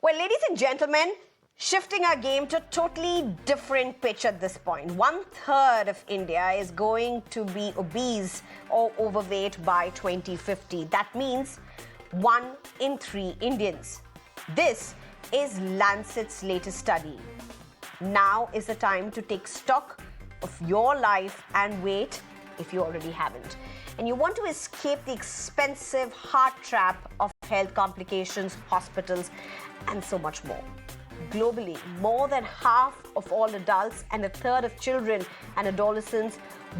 Well, ladies and gentlemen, shifting our game to a totally different pitch at this point. 1/3 of India is going to be obese or overweight by 2050. That means 1 in 3 Indians. This is Lancet's latest study. Now is the time to take stock of your life and weight if you already haven't. And you want to escape the expensive heart trap of health complications, hospitals, and so much more. Globally, more than half of all adults and 1/3 of children and adolescents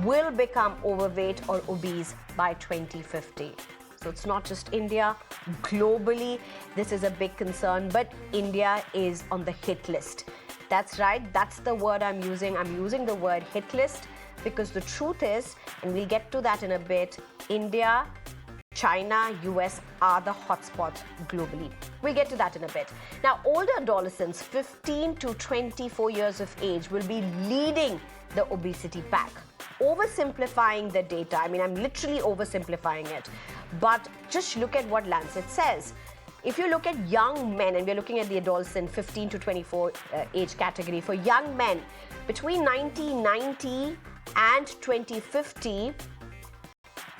will become overweight or obese by 2050. So it's not just India. Globally, this is a big concern, but India is on the hit list. That's right, that's the word I'm using. I'm using the word hit list because the truth is, and we'll get to that in a bit, India, China, US are the hotspots globally. We'll get to that in a bit. Now, older adolescents, 15 to 24 years of age, will be leading the obesity pack. Oversimplifying the data, I mean, I'm literally oversimplifying it, but just look at what Lancet says. If you look at young men, and we're looking at the adolescent 15 to 24 age category, for young men between 1990 and 2050,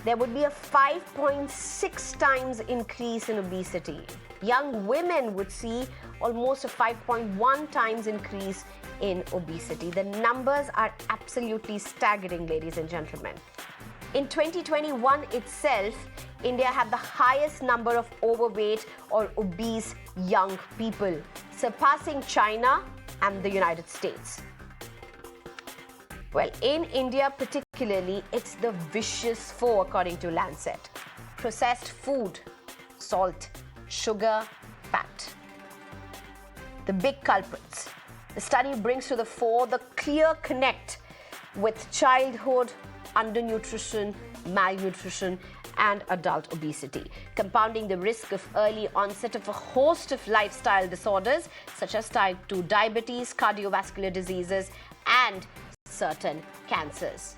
there would be a 5.6 times increase in obesity. Young women would see almost a 5.1 times increase in obesity. The numbers are absolutely staggering, ladies and gentlemen. In 2021 itself, India had the highest number of overweight or obese young people, surpassing China and the United States. Well, in India particularly, it's the vicious foe, according to Lancet. Processed food, salt, sugar, fat. The big culprits. The study brings to the fore the clear connect with childhood undernutrition, malnutrition, and adult obesity, compounding the risk of early onset of a host of lifestyle disorders such as type 2 diabetes, cardiovascular diseases, and certain cancers.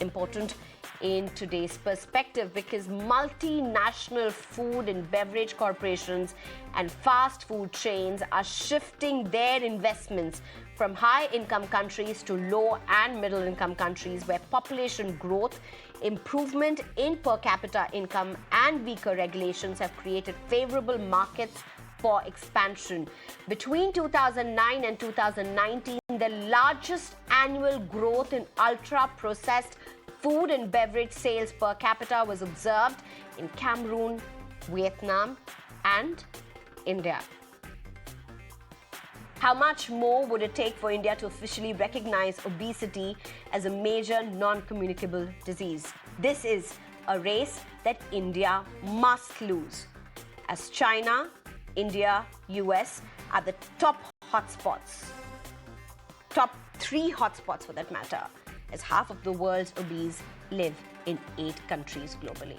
Important in today's perspective because multinational food and beverage corporations and fast food chains are shifting their investments from high-income countries to low and middle-income countries where population growth, improvement in per capita income, and weaker regulations have created favorable markets for expansion. Between 2009 and 2019, the largest annual growth in ultra-processed food and beverage sales per capita was observed in Cameroon, Vietnam, and India. How much more would it take for India to officially recognize obesity as a major non-communicable disease? This is a race that India must lose, as China, India, US are the top hotspots, top 3 hotspots for that matter, as half of the world's obese live in 8 countries globally.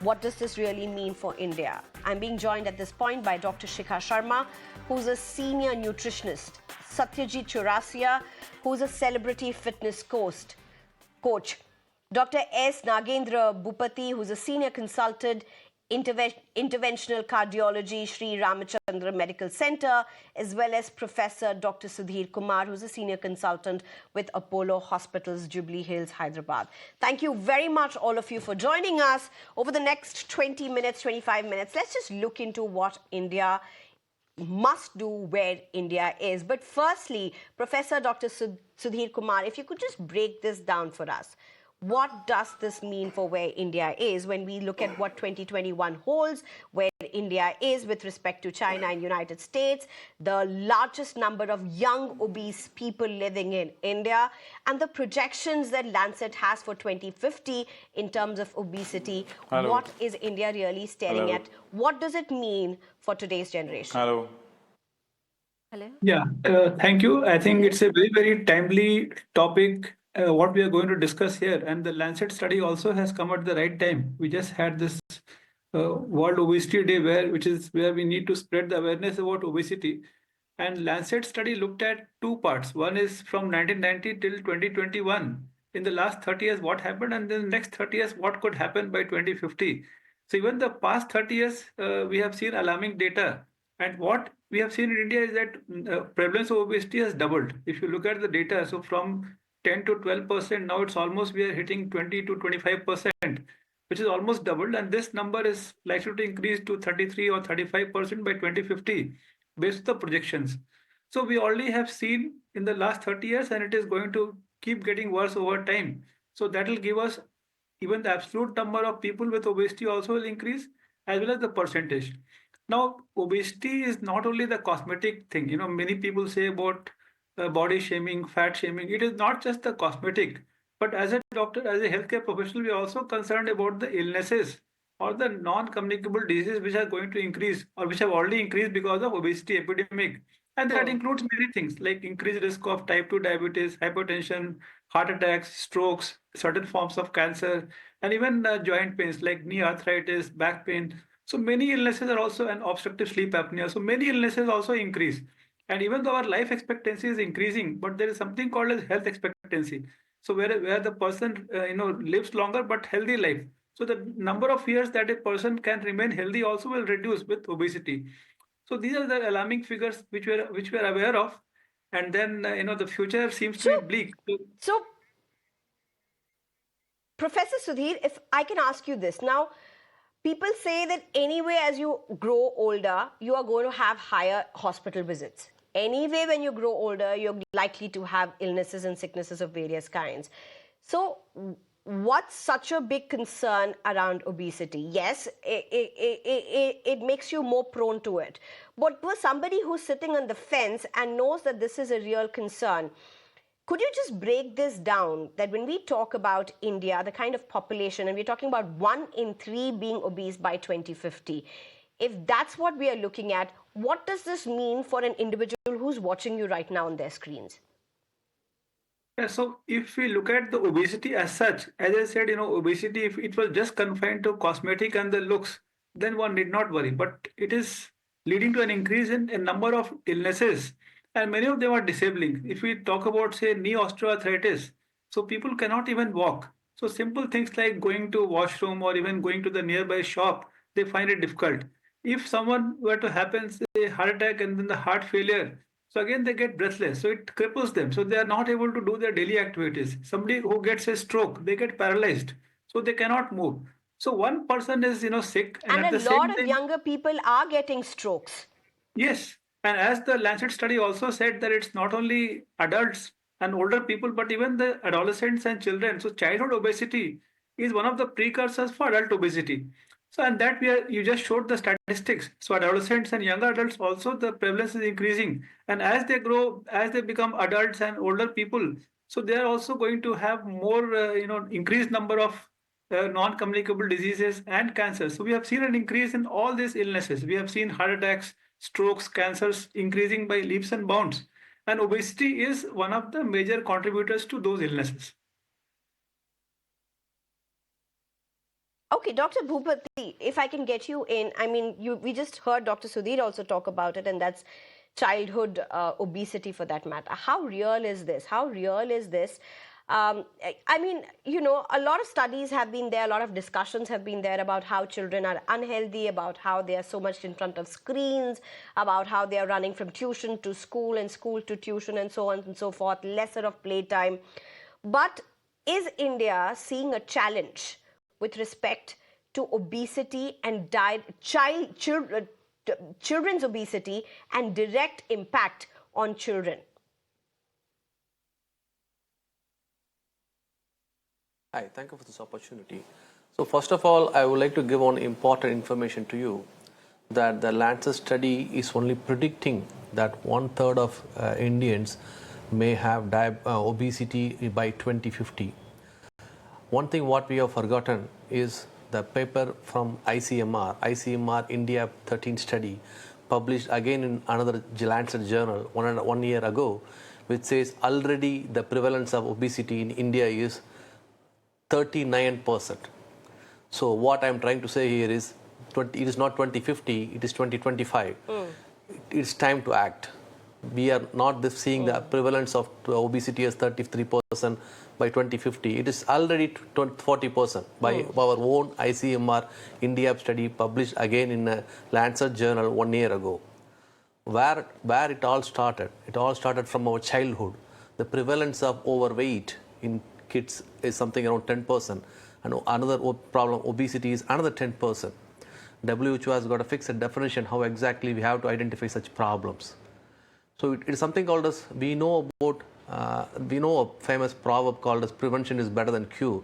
What does this really mean for India? I'm being joined at this point by Dr. Shikha Sharma, who's a senior nutritionist, Satyajit Chaurasia, who's a celebrity fitness coach, Dr. S. Nagendra Boopathy, who's a senior consultant, interventional cardiology, Sri Ramachandra Medical Center, as well as Professor Dr. Sudhir Kumar, who's a senior consultant with Apollo Hospitals, Jubilee Hills, Hyderabad. Thank you very much, all of you, for joining us. Over the next 20 minutes, 25 minutes, let's just look into what India must do where India is. But firstly, Professor Dr. Sudhir Kumar, if you could just break this down for us. What does this mean for where India is when we look at what 2021 holds, where India is with respect to China and United States, the largest number of young obese people living in India, and the projections that Lancet has for 2050 in terms of obesity? Hello. What is India really staring Hello. at? What does it mean for today's generation? Hello. Hello? Yeah, thank you. I think it's a very, very timely topic, what we are going to discuss here. And the Lancet study also has come at the right time. We just had this World Obesity Day, where we need to spread the awareness about obesity. And Lancet study looked at 2 parts. One is from 1990 till 2021. In the last 30 years, what happened, and then the next 30 years, what could happen by 2050. So even the past 30 years, we have seen alarming data. And what we have seen in India is that prevalence of obesity has doubled. If you look at the data, so from 10 to 12%, now it's almost we are hitting 20 to 25%, which is almost doubled. And this number is likely to increase to 33 or 35% by 2050, based on the projections. So we already have seen in the last 30 years, and it is going to keep getting worse over time. So that will give us even the absolute number of people with obesity also will increase as well as the percentage. Now, obesity is not only the cosmetic thing. Many people say about body shaming, fat shaming. It is not just the cosmetic, but as a doctor, as a healthcare professional, we are also concerned about the illnesses or the non-communicable diseases which are going to increase or which have already increased because of obesity epidemic. And that Hmm. includes many things like increased risk of type 2 diabetes, hypertension, heart attacks, strokes, certain forms of cancer, and even joint pains like knee arthritis, back pain. So many illnesses are also an obstructive sleep apnea. So many illnesses also increase. And even though our life expectancy is increasing, but there is something called as health expectancy. So where the person lives longer but healthy life. So the number of years that a person can remain healthy also will reduce with obesity. So these are the alarming figures which we are aware of, and then the future seems to So, be bleak. so Professor Sudhir, if I can ask you this now, people say that anyway, as you grow older, you are going to have higher hospital visits. Anyway, when you grow older, you're likely to have illnesses and sicknesses of various kinds. So, what's such a big concern around obesity? Yes, it makes you more prone to it. But for somebody who's sitting on the fence and knows that this is a real concern, could you just break this down that when we talk about India, the kind of population, and we're talking about 1 in 3 being obese by 2050, if that's what we are looking at, what does this mean for an individual who's watching you right now on their screens? Yeah, so if we look at the obesity as such, as I said, obesity, if it was just confined to cosmetic and the looks, then one need not worry. But it is leading to an increase in a number of illnesses, and many of them are disabling. If we talk about, say, knee osteoarthritis, so people cannot even walk. So simple things like going to washroom or even going to the nearby shop, they find it difficult. If someone were to happen, say, heart attack and then the heart failure, so again, they get breathless. So it cripples them. So they are not able to do their daily activities. Somebody who gets a stroke, they get paralyzed. So they cannot move. So one person is, sick, and And at a the lot same of time, younger people are getting strokes. yes, and as the Lancet study also said that it's not only adults and older people, but even the adolescents and children. So childhood obesity is one of the precursors for adult obesity. So and that you just showed the statistics. So adolescents and younger adults also the prevalence is increasing, and as they grow, as they become adults and older people, so they are also going to have more increased number of non-communicable diseases and cancers. So we have seen an increase in all these illnesses. We have seen heart attacks, strokes, cancers increasing by leaps and bounds. And obesity is one of the major contributors to those illnesses. Okay, Dr. Bhupati, if I can get you in, I mean, we just heard Dr. Sudhir also talk about it, and that's childhood obesity for that matter. How real is this? How real is this? I mean, a lot of studies have been there, a lot of discussions have been there about how children are unhealthy, about how they are so much in front of screens, about how they are running from tuition to school and school to tuition and so on and so forth, lesser of playtime. But is India seeing a challenge with respect to obesity and children's obesity and direct impact on children? Hi, thank you for this opportunity. So first of all, I would like to give one important information to you that the Lancet study is only predicting that 1/3 of Indians may have obesity by 2050. One thing what we have forgotten is the paper from ICMR India 13 study, published again in another Lancet journal 1 year ago, which says already the prevalence of obesity in India is 39%. So what I'm trying to say here is it is not 2050, it is 2025. It's time to act. We are not seeing the prevalence of obesity as 33% by 2050. It is already 40% by our own ICMR India study published again in a Lancet journal 1 year ago. where it all started. It all started from our childhood. The prevalence of overweight in kids is something around 10%, and another problem, obesity, is another 10%. WHO has got a fixed definition how exactly we have to identify such problems. So it is something called as, we know a famous proverb called as prevention is better than cure.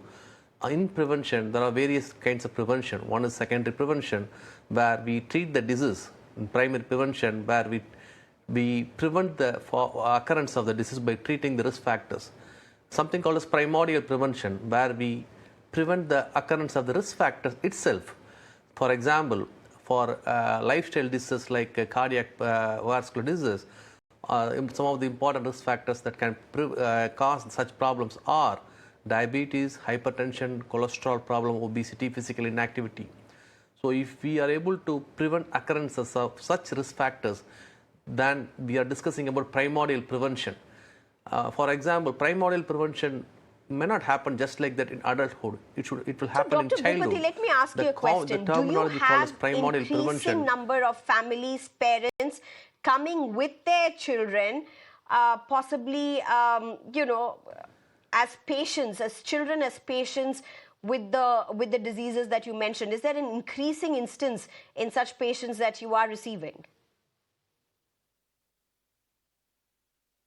In prevention, there are various kinds of prevention. One is secondary prevention, where we treat the disease. In primary prevention, where we prevent the occurrence of the disease by treating the risk factors. Something called as primordial prevention, where we prevent the occurrence of the risk factors itself. For example, for lifestyle diseases like cardiac vascular disease, some of the important risk factors that can cause such problems are diabetes, hypertension, cholesterol problem, obesity, physical inactivity. So if we are able to prevent occurrences of such risk factors, then we are discussing about primordial prevention. For example, primordial prevention may not happen just like that in adulthood. It will happen in childhood. Boopathy, let me ask you a question. Do you have increasing number of families, parents coming with their children, possibly, as patients, as children, as patients with the diseases that you mentioned? Is there an increasing instance in such patients that you are receiving?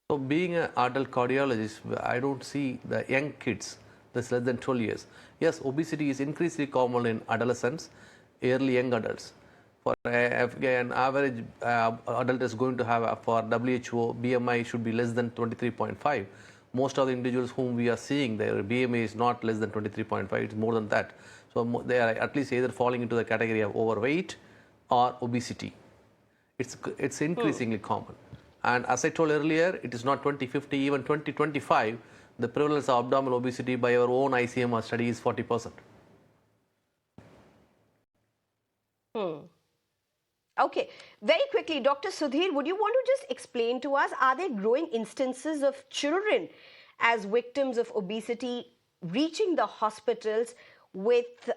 So being an adult cardiologist, I don't see the young kids, that's less than 12 years. Yes, obesity is increasingly common in adolescents, early young adults. For an average adult is going to have, for WHO, BMI should be less than 23.5. Most of the individuals whom we are seeing, their BMI is not less than 23.5, it's more than that. So they are at least either falling into the category of overweight or obesity. It's increasingly common. And as I told earlier, it is not 2050, even 2025, the prevalence of abdominal obesity by our own ICMR study is 40%. Okay, very quickly, Dr. Sudhir, would you want to just explain to us, are there growing instances of children as victims of obesity reaching the hospitals with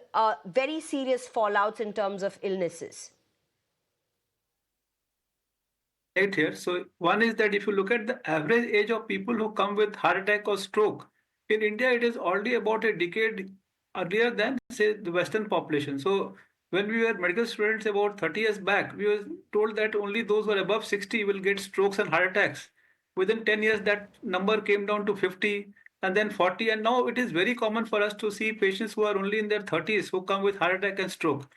very serious fallouts in terms of illnesses? Right here. So one is that if you look at the average age of people who come with heart attack or stroke, in India it is already about a decade earlier than, say, the Western population. So when we were medical students about 30 years back, we were told that only those who are above 60 will get strokes and heart attacks. Within 10 years, that number came down to 50 and then 40. And now it is very common for us to see patients who are only in their 30s who come with heart attack and stroke.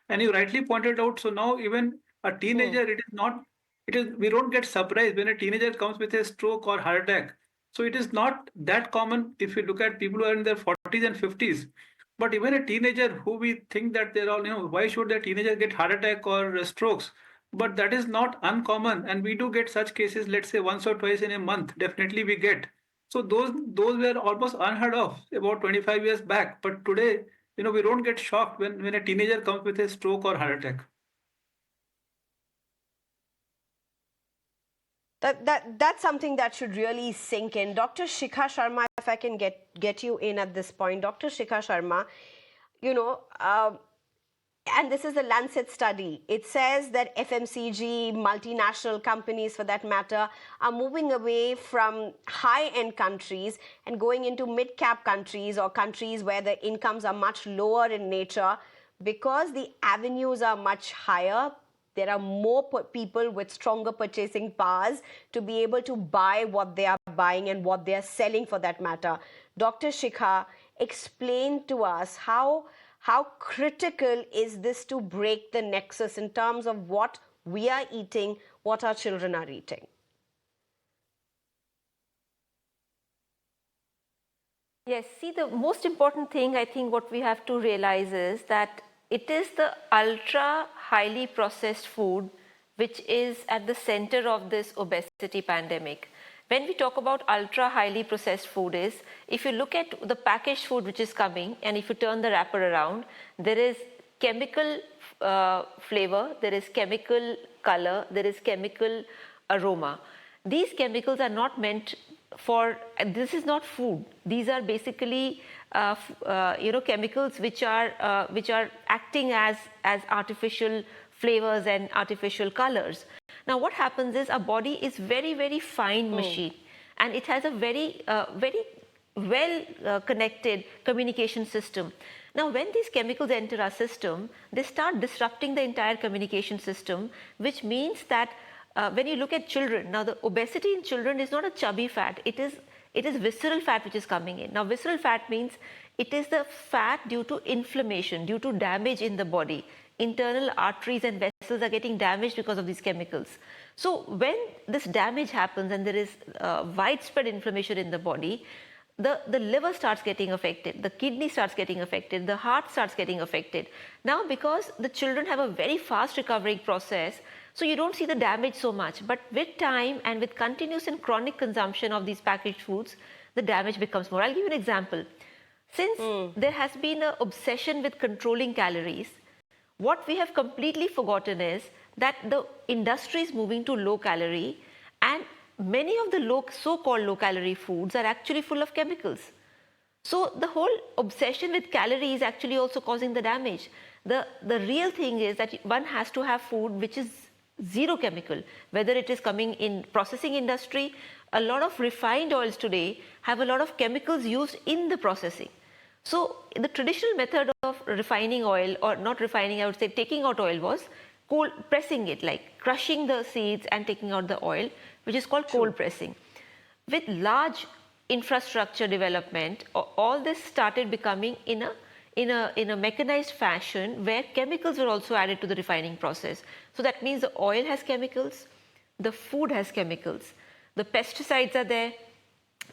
And you rightly pointed out, so now even a teenager, it is not, it is, we don't get surprised when a teenager comes with a stroke or heart attack. So it is not that common if you look at people who are in their 40s and 50s. But even a teenager who we think that they're all, why should a teenager get heart attack or strokes? But that is not uncommon. And we do get such cases, let's say once or twice in a month, definitely we get. So those were almost unheard of about 25 years back. But today, we don't get shocked when a teenager comes with a stroke or heart attack. That's something that should really sink in. Dr. Shikha Sharma, if I can get you in at this point. Dr. Shikha Sharma, and this is the Lancet study. It says that FMCG, multinational companies for that matter, are moving away from high-end countries and going into mid-cap countries or countries where the incomes are much lower in nature because the avenues are much higher. There are more people with stronger purchasing powers to be able to buy what they are buying and what they are selling for that matter. Dr. Shikha, explain to us how critical is this to break the nexus in terms of what we are eating, what our children are eating? Yes, see, the most important thing I think what we have to realize is that it is the ultra highly processed food which is at the center of this obesity pandemic. When we talk about ultra highly processed food is, if you look at the packaged food which is coming and if you turn the wrapper around, there is chemical flavor, there is chemical color, there is chemical aroma. These chemicals are not meant for, this is not food. These are basically chemicals which are acting as artificial flavors and artificial colors. Now what happens is our body is very, very fine machine, and it has a very, very well connected communication system. Now when these chemicals enter our system, they start disrupting the entire communication system, which means that when you look at children, now the obesity in children is not a chubby fat, it is visceral fat which is coming in. Now visceral fat means it is the fat due to inflammation, due to damage in the body. Internal arteries and vessels are getting damaged because of these chemicals. So when this damage happens and there is widespread inflammation in the body, the liver starts getting affected, the kidney starts getting affected, the heart starts getting affected. Now because the children have a very fast recovering process, so you don't see the damage so much, but with time and with continuous and chronic consumption of these packaged foods, the damage becomes more. I'll give you an example. Since there has been an obsession with controlling calories, what we have completely forgotten is that the industry is moving to low calorie, and many of the so-called low calorie foods are actually full of chemicals. So the whole obsession with calories is actually also causing the damage. The real thing is that one has to have food which is zero chemical, whether it is coming in processing industry. A lot of refined oils today have a lot of chemicals used in the processing. So the traditional method of refining oil, or not refining, I would say taking out oil, was cold pressing it, like crushing the seeds and taking out the oil, which is called cold pressing. With large infrastructure development, all this started becoming in a mechanized fashion, where chemicals were also added to the refining process. So that means the oil has chemicals, the food has chemicals, the pesticides are there,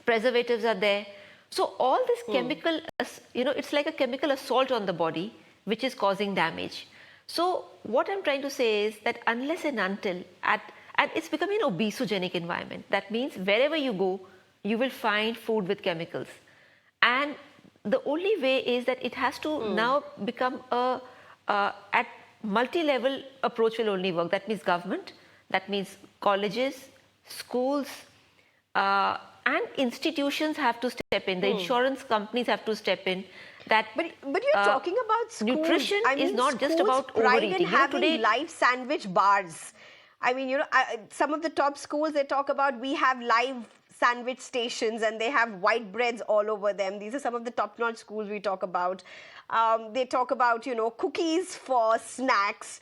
preservatives are there. So all this chemical, it's like a chemical assault on the body, which is causing damage. So what I'm trying to say is that unless and until, and it's becoming an obesogenic environment. That means wherever you go, you will find food with chemicals. And the only way is that it has to now become at multi-level approach will only work. That means government, that means colleges, schools, and institutions have to step in. The insurance companies have to step in. But you're talking about schools. Nutrition is not just about overeating. Having live sandwich bars. I mean, some of the top schools, they talk about we have live sandwich stations and they have white breads all over them. These are some of the top-notch schools we talk about. They talk about, cookies for snacks.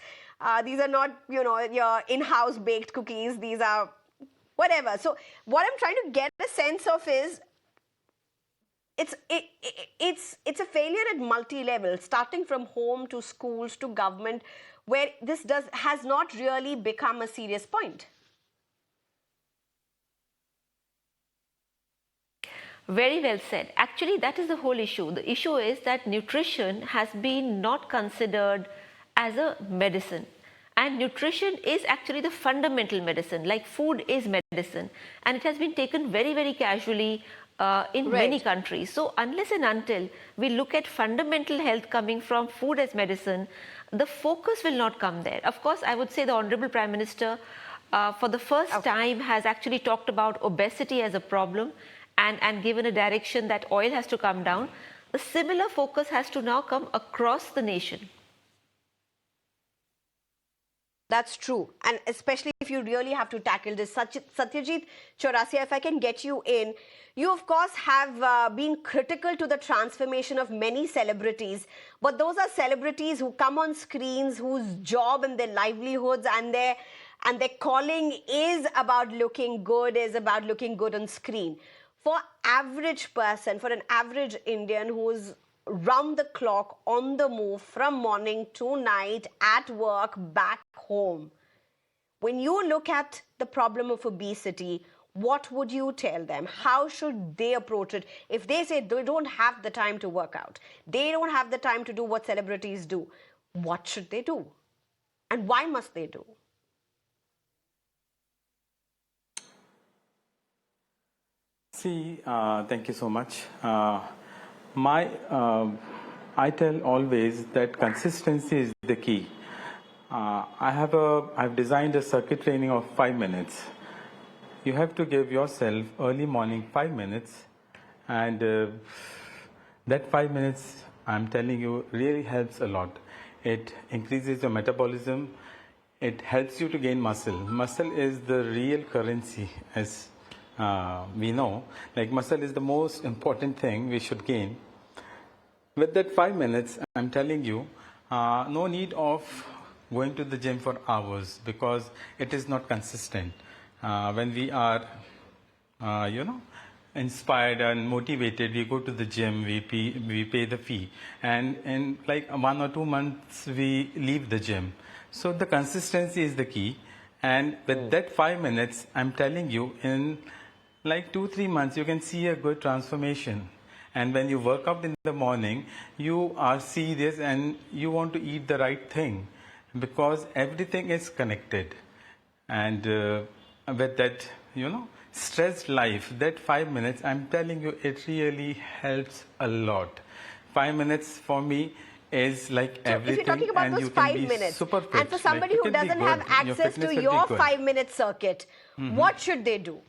These are not, your in-house baked cookies. These are whatever. So what I'm trying to get a sense of is it's a failure at multi-level, starting from home to schools to government, where this has not really become a serious point. Very well said. Actually, that is the whole issue. The issue is that nutrition has been not considered as a medicine. And nutrition is actually the fundamental medicine, like food is medicine. And it has been taken very, very casually in many countries. So unless and until we look at fundamental health coming from food as medicine, the focus will not come there. Of course, I would say the Honorable Prime Minister for the first time has actually talked about obesity as a problem and given a direction that oil has to come down. The similar focus has to now come across the nation. That's true. And especially if you really have to tackle this. Satyajit Chaurasia, if I can get you in, you of course have been critical to the transformation of many celebrities, but those are celebrities who come on screens, whose job and their livelihoods and their calling is about looking good, on screen. For average person, for an average Indian who's round the clock, on the move, from morning to night, at work, back home, when you look at the problem of obesity, what would you tell them? How should they approach it? If they say they don't have the time to work out, they don't have the time to do what celebrities do, what should they do? And why must they do? See, thank you so much. I tell always that consistency is the key. I've designed a circuit training of 5 minutes. You have to give yourself early morning 5 minutes, and that 5 minutes, I'm telling you, really helps a lot. It increases your metabolism, it helps you to gain muscle. Muscle is the real currency, as we know. Like, muscle is the most important thing we should gain. With that 5 minutes, I'm telling you, no need of going to the gym for hours, because it is not consistent. When we are, inspired and motivated, we go to the gym, we pay the fee, and in like 1 or 2 months, we leave the gym. So the consistency is the key. And with that 5 minutes, I'm telling you, in like 2-3 months, you can see a good transformation. And when you work out in the morning, you are serious and you want to eat the right thing, because everything is connected. And with that, stressed life, that 5 minutes, I'm telling you, it really helps a lot. 5 minutes for me is like So everything. if you're talking about and those you can 5 be minutes, super fit. and for somebody like, who you can be doesn't have good. access fitness to will be your good. 5-minute circuit, what should they do?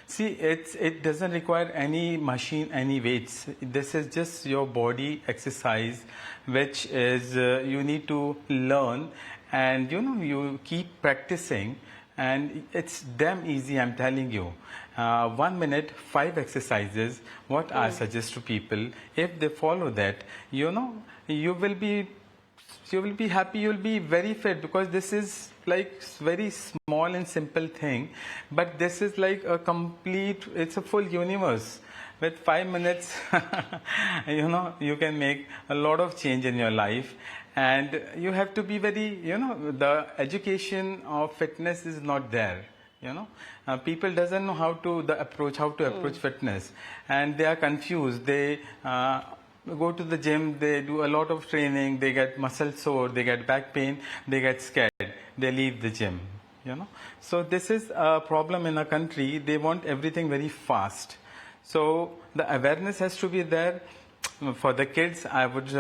See, it doesn't require any machine, any weights. This is just your body exercise, which is you need to learn, and you keep practicing, and it's damn easy. I'm telling you, 1 minute, 5 exercises. What I suggest to people, if they follow that, you will be happy, you will be very fit, because this is like very small and simple thing, but this is like a complete, it's a full universe. With 5 minutes, you can make a lot of change in your life. And you have to be very, the education of fitness is not there. People doesn't know how to approach fitness, and they are confused. They go to the gym, they do a lot of training, they get muscle sore, they get back pain, they get scared, they leave the gym. So this is a problem in a country. They want everything very fast. So the awareness has to be there. For the kids, I would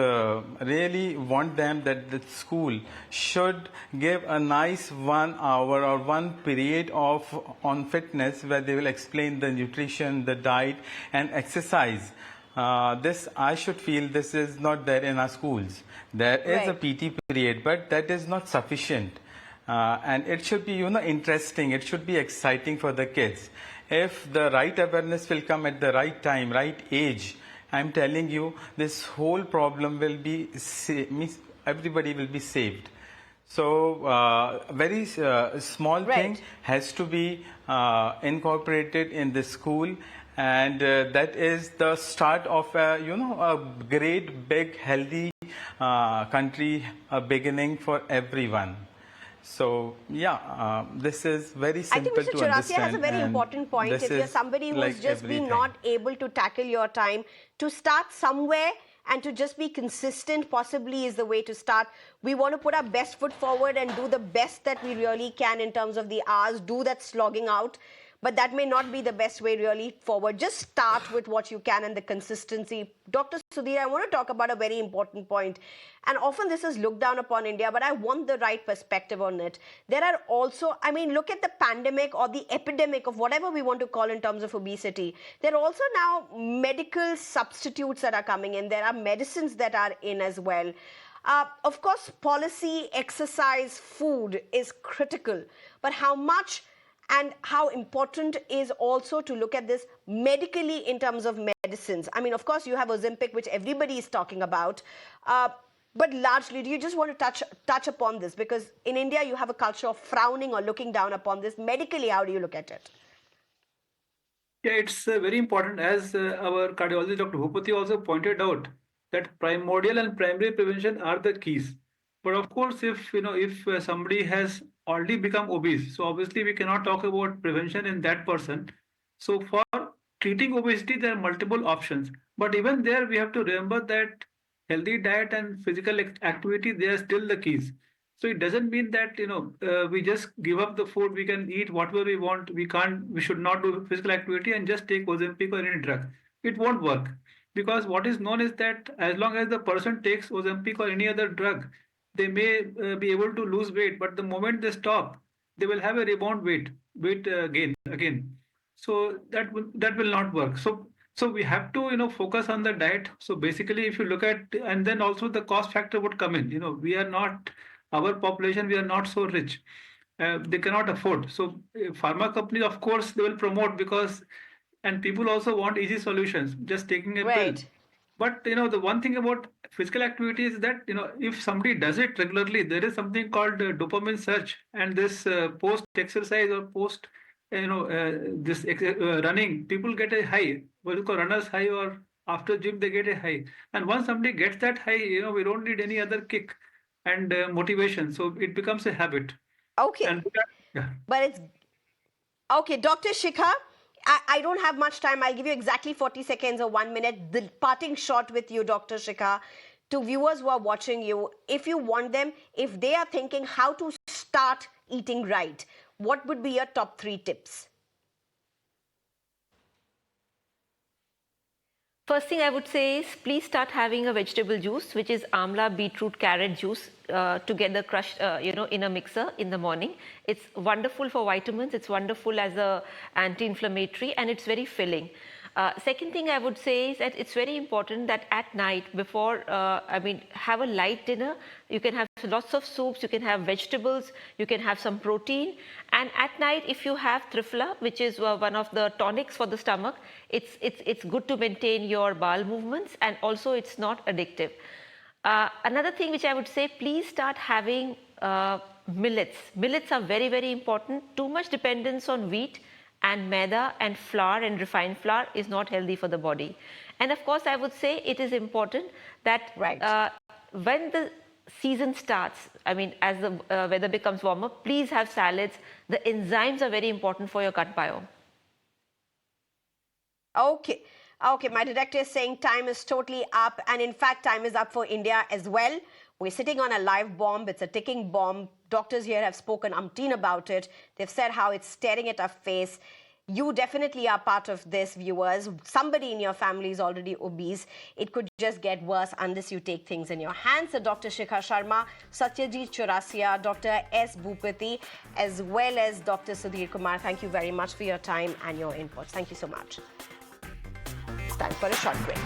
really want them that the school should give a nice 1 hour or one period on fitness, where they will explain the nutrition, the diet, and exercise. This, I should feel, this is not there in our schools. There is a PT period, but that is not sufficient. And it should be, interesting. It should be exciting for the kids. If the right awareness will come at the right time, right age, I'm telling you, this whole problem will be, everybody will be saved. So, very small thing has to be incorporated in the school, and that is the start of a great, big, healthy country, a beginning for everyone. So, this is very simple to I think Mr. Chaurasia has a very and important point. this If you're is somebody who's like just been everything. not able to tackle your time, to start somewhere and to just be consistent possibly is the way to start. We want to put our best foot forward and do the best that we really can in terms of the hours, do that slogging out. But that may not be the best way really forward. Just start with what you can and the consistency. Dr. Sudhir, I want to talk about a very important point. And often this is looked down upon India, but I want the right perspective on it. There are also, look at the pandemic or the epidemic of whatever we want to call in terms of obesity. There are also now medical substitutes that are coming in. There are medicines that are in as well. Of course, policy, exercise, food is critical. But how much and how important is also to look at this medically in terms of medicines? Of course, you have Ozempic, which everybody is talking about. But largely, do you just want to touch upon this? Because in India, you have a culture of frowning or looking down upon this. Medically, how do you look at it? Yeah, it's very important, as our cardiologist Dr. Boopathy also pointed out, that primordial and primary prevention are the keys. But of course, if somebody has already become obese, so obviously we cannot talk about prevention in that person. So for treating obesity, there are multiple options. But even there, we have to remember that healthy diet and physical activity, they are still the keys. So it doesn't mean that we just give up the food. We can eat whatever we want. We can't. We should not do physical activity and just take Ozempic or any drug. It won't work, because what is known is that as long as the person takes Ozempic or any other drug, they may be able to lose weight. But the moment they stop, they will have a rebound weight gain again. So that will not work. So So we have to, focus on the diet. So basically, if you look at, and then also the cost factor would come in. We are not, our population, we are not so rich. They cannot afford. So pharma companies, of course, they will promote because, and people also want easy solutions, just taking a pill. Right. But the one thing about physical activity is that if somebody does it regularly, there is something called dopamine surge, and this post exercise or post this running, people get a high, what you call runners high, or after gym they get a high. And once somebody gets that high, we don't need any other kick and motivation. So it becomes a habit. Okay. And yeah. But it's okay, Dr. Shikha. I don't have much time. I'll give you exactly 40 seconds or 1 minute. The parting shot with you, Dr. Shikha, to viewers who are watching you. If you want them, if they are thinking how to start eating right, what would be your top 3 tips? First thing I would say is please start having a vegetable juice, which is amla, beetroot, carrot juice together crushed, in a mixer in the morning. It's wonderful for vitamins. It's wonderful as a anti-inflammatory, and it's very filling. Second thing I would say is that it's very important that at night before, have a light dinner. You can have lots of soups, you can have vegetables, you can have some protein. And at night, if you have triphala, which is one of the tonics for the stomach, it's good to maintain your bowel movements, and also it's not addictive. Another thing which I would say, please start having millets. Millets are very, very important. Too much dependence on wheat and maida and flour and refined flour is not healthy for the body. And of course, I would say it is important that when the season starts, as the weather becomes warmer, please have salads. The enzymes are very important for your gut biome. Okay. Okay, my director is saying time is totally up, and in fact, time is up for India as well. We're sitting on a live bomb. It's a ticking bomb. Doctors here have spoken umpteen about it. They've said how it's staring at our face. You definitely are part of this, viewers. Somebody in your family is already obese. It could just get worse unless you take things in your hands. So Dr. Sneha Sharma, Satyajit Chaurasia, Dr. S. Boopathy, as well as Dr. Sudhir Kumar, thank you very much for your time and your inputs. Thank you so much. It's time for a short break.